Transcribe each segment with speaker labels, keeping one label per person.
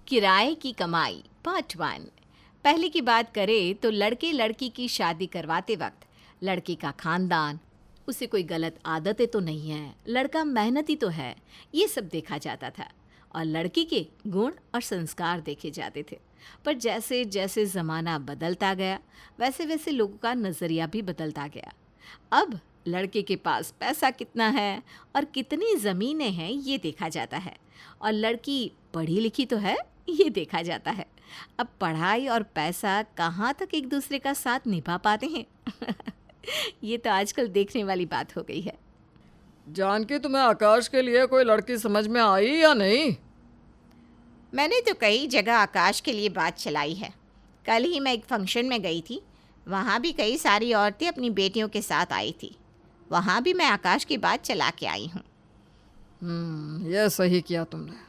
Speaker 1: किराए की कमाई पार्ट 1। पहले की बात करें तो लड़के लड़की की शादी करवाते वक्त लड़की का खानदान, उसे कोई गलत आदतें तो नहीं है, लड़का मेहनती तो है, ये सब देखा जाता था और लड़की के गुण और संस्कार देखे जाते थे। पर जैसे जैसे ज़माना बदलता गया वैसे वैसे लोगों का नज़रिया भी बदलता गया। अब लड़के के पास पैसा कितना है और कितनी ज़मीनें हैं ये देखा जाता है, और लड़की पढ़ी लिखी तो है ये देखा जाता है। अब पढ़ाई और पैसा कहाँ तक एक दूसरे का साथ निभा पाते हैं ये तो आजकल देखने वाली बात हो गई है।
Speaker 2: जानकी, तुम्हें आकाश के लिए कोई लड़की समझ में आई या नहीं?
Speaker 3: मैंने तो कई जगह आकाश के लिए बात चलाई है। कल ही मैं एक फंक्शन में गई थी, वहाँ भी कई सारी औरतें अपनी बेटियों के साथ आई थी। वहाँ भी मैं आकाश की बात चला के आई हूँ।
Speaker 2: ये सही किया तुमने।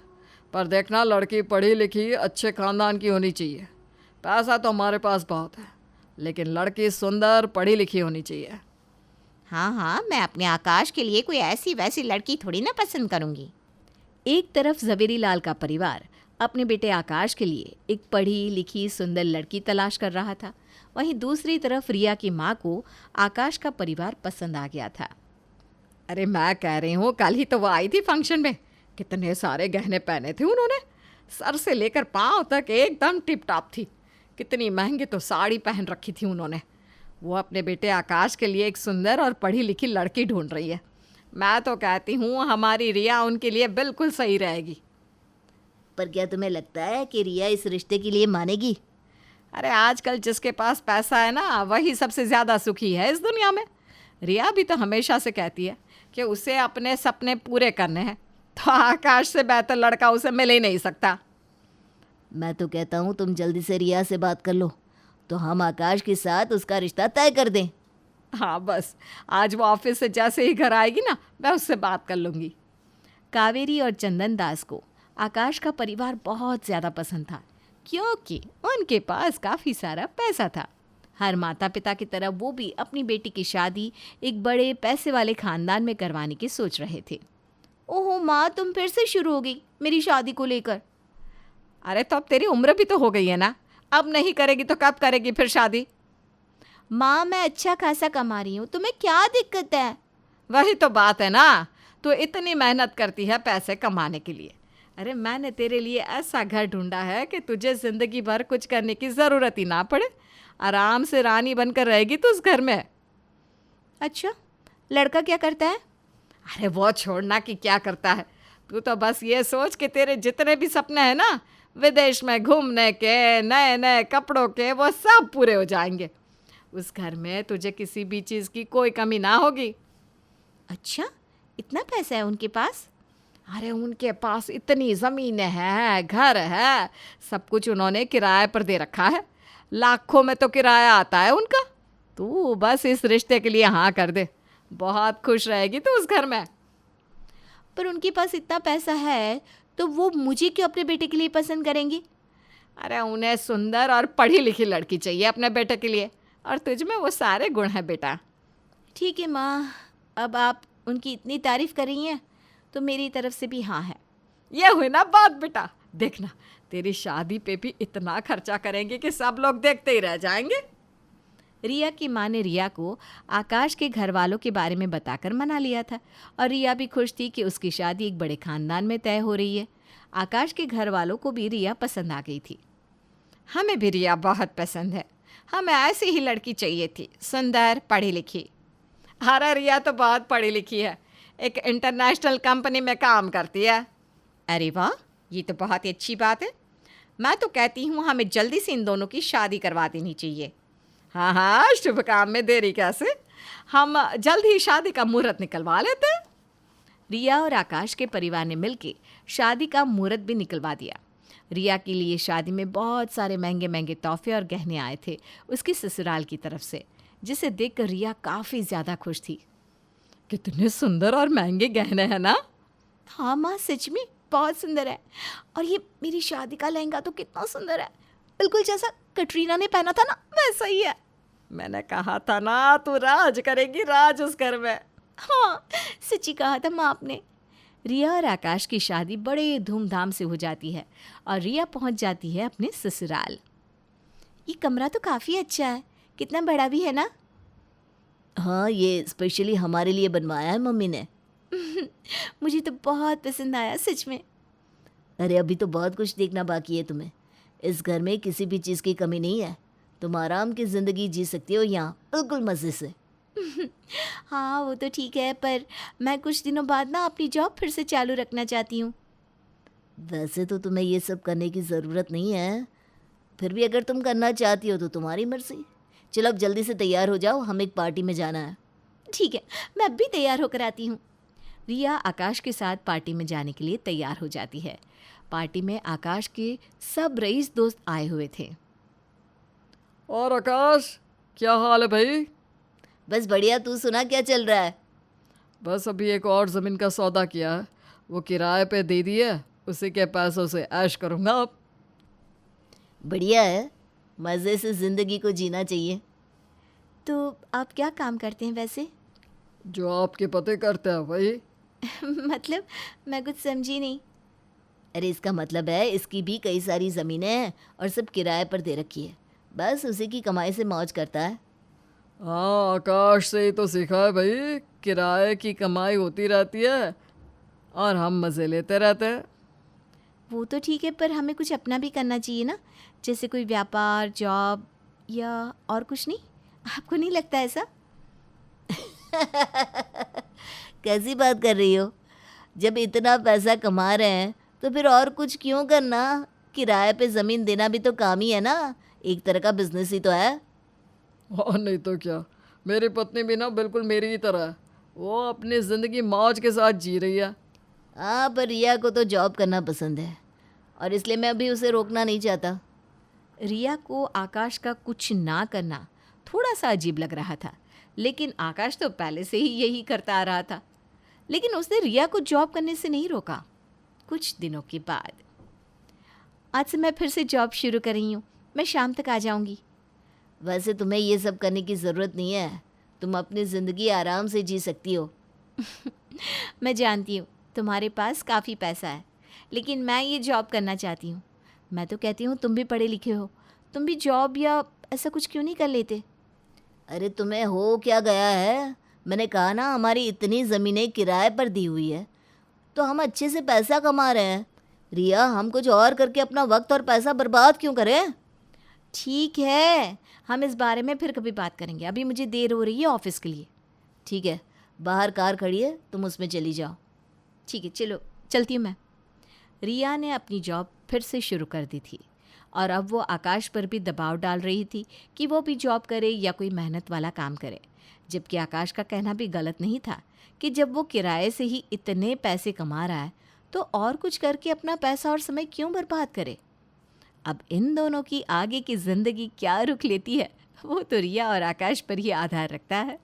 Speaker 2: पर देखना, लड़की पढ़ी लिखी अच्छे खानदान की होनी चाहिए। पैसा तो हमारे पास बहुत है, लेकिन लड़की सुंदर पढ़ी लिखी होनी चाहिए।
Speaker 3: हाँ हाँ, मैं अपने आकाश के लिए कोई ऐसी वैसी लड़की थोड़ी ना पसंद करूँगी।
Speaker 1: एक तरफ झवेरी लाल का परिवार अपने बेटे आकाश के लिए एक पढ़ी लिखी सुंदर लड़की तलाश कर रहा था, वहीं दूसरी तरफ रिया की माँ को आकाश का परिवार पसंद आ गया था।
Speaker 2: अरे मैं कह रही हूँ, कल ही तो वो आई थी फंक्शन में। कितने सारे गहने पहने थे उन्होंने, सर से लेकर पाँव तक एकदम टिप टॉप थी। कितनी महंगी तो साड़ी पहन रखी थी उन्होंने। वो अपने बेटे आकाश के लिए एक सुंदर और पढ़ी लिखी लड़की ढूंढ रही है। मैं तो कहती हूँ हमारी रिया उनके लिए बिल्कुल सही रहेगी।
Speaker 4: पर क्या तुम्हें लगता है कि रिया इस रिश्ते के लिए मानेगी?
Speaker 2: अरे आजकल जिसके पास पैसा है ना, वही सबसे ज़्यादा सुखी है इस दुनिया में। रिया भी तो हमेशा से कहती है कि उसे अपने सपने पूरे करने हैं, तो आकाश से बेहतर लड़का उसे मिल ही नहीं सकता।
Speaker 4: मैं तो कहता हूँ तुम जल्दी से रिया से बात कर लो, तो हम आकाश के साथ उसका रिश्ता तय कर दें।
Speaker 2: हाँ बस, आज वो ऑफिस से जैसे ही घर आएगी ना, मैं उससे बात कर लूँगी।
Speaker 1: कावेरी और चंदन दास को आकाश का परिवार बहुत ज़्यादा पसंद था, क्योंकि उनके पास काफ़ी सारा पैसा था। हर माता पिता की तरह वो भी अपनी बेटी की शादी एक बड़े पैसे वाले खानदान में करवाने की सोच रहे थे।
Speaker 3: ओहो माँ, तुम फिर से शुरू हो गई मेरी शादी को लेकर।
Speaker 2: अरे तो अब तेरी उम्र भी तो हो गई है ना, अब नहीं करेगी तो कब करेगी फिर शादी?
Speaker 3: माँ, मैं अच्छा खासा कमा रही हूँ, तुम्हें क्या दिक्कत है?
Speaker 2: वही तो बात है ना, तो इतनी मेहनत करती है पैसे कमाने के लिए। अरे मैंने तेरे लिए ऐसा घर ढूंढा है कि तुझे ज़िंदगी भर कुछ करने की ज़रूरत ही ना पड़े। आराम से रानी बनकर रहेगी तू उस घर में।
Speaker 3: अच्छा, लड़का क्या करता है?
Speaker 2: अरे वो छोड़ना कि क्या करता है, तू तो बस ये सोच कि तेरे जितने भी सपने हैं ना, विदेश में घूमने के, नए नए कपड़ों के, वो सब पूरे हो जाएंगे। उस घर में तुझे किसी भी चीज़ की कोई कमी ना होगी।
Speaker 3: अच्छा, इतना पैसा है उनके पास?
Speaker 2: अरे उनके पास इतनी ज़मीनें हैं, घर है, सब कुछ उन्होंने किराए पर दे रखा है। लाखों में तो किराया आता है उनका। तू बस इस रिश्ते के लिए हाँ कर दे, बहुत खुश रहेगी तू उस घर में।
Speaker 3: पर उनके पास इतना पैसा है तो वो मुझे क्यों अपने बेटे के लिए पसंद करेंगी?
Speaker 2: अरे उन्हें सुंदर और पढ़ी लिखी लड़की चाहिए अपने बेटे के लिए, और तुझ में वो सारे गुण हैं बेटा।
Speaker 3: ठीक है माँ, अब आप उनकी इतनी तारीफ़ कर रही हैं तो मेरी तरफ से भी हाँ है।
Speaker 2: ये हुई ना बात बेटा। देखना, तेरी शादी पे भी इतना खर्चा करेंगे कि सब लोग देखते ही रह जाएंगे।
Speaker 1: रिया की माँ ने रिया को आकाश के घर वालों के बारे में बताकर मना लिया था, और रिया भी खुश थी कि उसकी शादी एक बड़े खानदान में तय हो रही है। आकाश के घर वालों को भी रिया पसंद आ गई थी।
Speaker 2: हमें भी रिया बहुत पसंद है, हमें ऐसी ही लड़की चाहिए थी, सुंदर पढ़ी लिखी। अरे रिया तो बहुत पढ़ी लिखी है, एक इंटरनेशनल कंपनी में काम करती है।
Speaker 3: अरे वाह, ये तो बहुत ही अच्छी बात है। मैं तो कहती हूँ हमें जल्दी से इन दोनों की शादी करवा देनी चाहिए।
Speaker 2: हाँ हाँ, शुभ काम में देरी कैसे, हम जल्द ही शादी का मुहूर्त निकलवा लेते हैं।
Speaker 1: रिया और आकाश के परिवार ने मिलकर शादी का मुहूर्त भी निकलवा दिया। रिया के लिए शादी में बहुत सारे महंगे महंगे तोहफे और गहने आए थे उसकी ससुराल की तरफ से, जिसे देखकर रिया काफ़ी ज़्यादा खुश थी।
Speaker 2: कितने सुंदर और महंगे गहने हैं ना।
Speaker 3: हाँ माँ, सच में बहुत सुंदर है। और ये मेरी शादी का लहंगा तो कितना सुंदर है, बिल्कुल जैसा कटरीना ने पहना था ना, वैसा ही है।
Speaker 2: मैंने कहा था ना, तू राज करेगी, राज उस घर में।
Speaker 3: हाँ, सच्ची कहा था माँ आपने।
Speaker 1: रिया और आकाश की शादी बड़े धूमधाम से हो जाती है और रिया पहुंच जाती है अपने ससुराल। ये कमरा तो काफ़ी अच्छा है, कितना बड़ा भी है ना?
Speaker 4: हाँ, ये स्पेशली हमारे लिए बनवाया है मम्मी ने।
Speaker 1: मुझे तो बहुत पसंद आया सच में।
Speaker 4: अरे अभी तो बहुत कुछ देखना बाकी है तुम्हें। इस घर में किसी भी चीज़ की कमी नहीं है। तुम आराम की ज़िंदगी जी सकती हो यहाँ, बिल्कुल मज़े से।
Speaker 1: हाँ वो तो ठीक है, पर मैं कुछ दिनों बाद ना अपनी जॉब फिर से चालू रखना चाहती हूँ।
Speaker 4: वैसे तो तुम्हें ये सब करने की ज़रूरत नहीं है, फिर भी अगर तुम करना चाहती हो तो तुम्हारी मर्ज़ी। चलो अब जल्दी से तैयार हो जाओ, हमें एक पार्टी में जाना है।
Speaker 1: ठीक है, मैं अब भी तैयार होकर आती हूँ। रिया आकाश के साथ पार्टी में जाने के लिए तैयार हो जाती है। पार्टी में आकाश के सब रईस दोस्त आए हुए थे।
Speaker 2: और आकाश, क्या हाल है भाई?
Speaker 4: बस बढ़िया, तू सुना क्या चल रहा है?
Speaker 2: बस अभी एक और ज़मीन का सौदा किया है, वो किराए पे दे दी है, उसी के पैसों से ऐश करूँगा अब।
Speaker 4: बढ़िया है, मज़े से ज़िंदगी को जीना चाहिए।
Speaker 1: तो आप क्या काम करते हैं वैसे?
Speaker 2: जो आपके पते करते हैं वही।
Speaker 1: मतलब मैं कुछ समझी नहीं।
Speaker 4: अरे इसका मतलब है इसकी भी कई सारी ज़मीनें हैं और सब किराए पर दे रखी है, बस उसी की कमाई से मौज करता है।
Speaker 2: हाँ, आकाश से ही तो सीखा है भाई, किराए की कमाई होती रहती है और हम मज़े लेते रहते हैं।
Speaker 1: वो तो ठीक है, पर हमें कुछ अपना भी करना चाहिए ना, जैसे कोई व्यापार, जॉब या और कुछ नहीं? आपको नहीं लगता ऐसा?
Speaker 4: कैसी बात कर रही हो? जब इतना पैसा कमा रहे हैं तो फिर और कुछ क्यों करना? किराए पे ज़मीन देना भी तो काम ही है ना, एक तरह का बिजनेस ही तो है।
Speaker 2: और नहीं तो क्या, मेरी पत्नी भी ना बिल्कुल मेरी ही तरह है, वो अपनी ज़िंदगी मौज के साथ जी रही है।
Speaker 4: हाँ, पर रिया को तो जॉब करना पसंद है और इसलिए मैं अभी उसे रोकना नहीं चाहता।
Speaker 1: रिया को आकाश का कुछ ना करना थोड़ा सा अजीब लग रहा था, लेकिन आकाश तो पहले से ही यही करता आ रहा था। लेकिन उसने रिया को जॉब करने से नहीं रोका। कुछ दिनों के बाद, आज से मैं फिर से जॉब शुरू कर रही हूँ, मैं शाम तक आ जाऊँगी।
Speaker 4: वैसे तुम्हें ये सब करने की ज़रूरत नहीं है, तुम अपनी ज़िंदगी आराम से जी सकती हो।
Speaker 1: मैं जानती हूँ तुम्हारे पास काफ़ी पैसा है, लेकिन मैं ये जॉब करना चाहती हूँ। मैं तो कहती हूँ तुम भी पढ़े लिखे हो, तुम भी जॉब या ऐसा कुछ क्यों नहीं कर लेते?
Speaker 4: अरे तुम्हें हो क्या गया है? मैंने कहा ना, हमारी इतनी ज़मीनें किराए पर दी हुई है तो हम अच्छे से पैसा कमा रहे हैं। रिया, हम कुछ और करके अपना वक्त और पैसा बर्बाद क्यों करें?
Speaker 1: ठीक है, हम इस बारे में फिर कभी बात करेंगे, अभी मुझे देर हो रही है ऑफिस के लिए।
Speaker 4: ठीक है, बाहर कार खड़ी है, तुम उसमें चली जाओ।
Speaker 1: ठीक है, चलो चलती हूँ मैं। रिया ने अपनी जॉब फिर से शुरू कर दी थी और अब वो आकाश पर भी दबाव डाल रही थी कि वो भी जॉब करे या कोई मेहनत वाला काम करे, जबकि आकाश का कहना भी गलत नहीं था कि जब वो किराए से ही इतने पैसे कमा रहा है तो और कुछ करके अपना पैसा और समय क्यों बर्बाद करे। अब इन दोनों की आगे की ज़िंदगी क्या रुख लेती है वो तो रिया और आकाश पर ही आधार रखता है।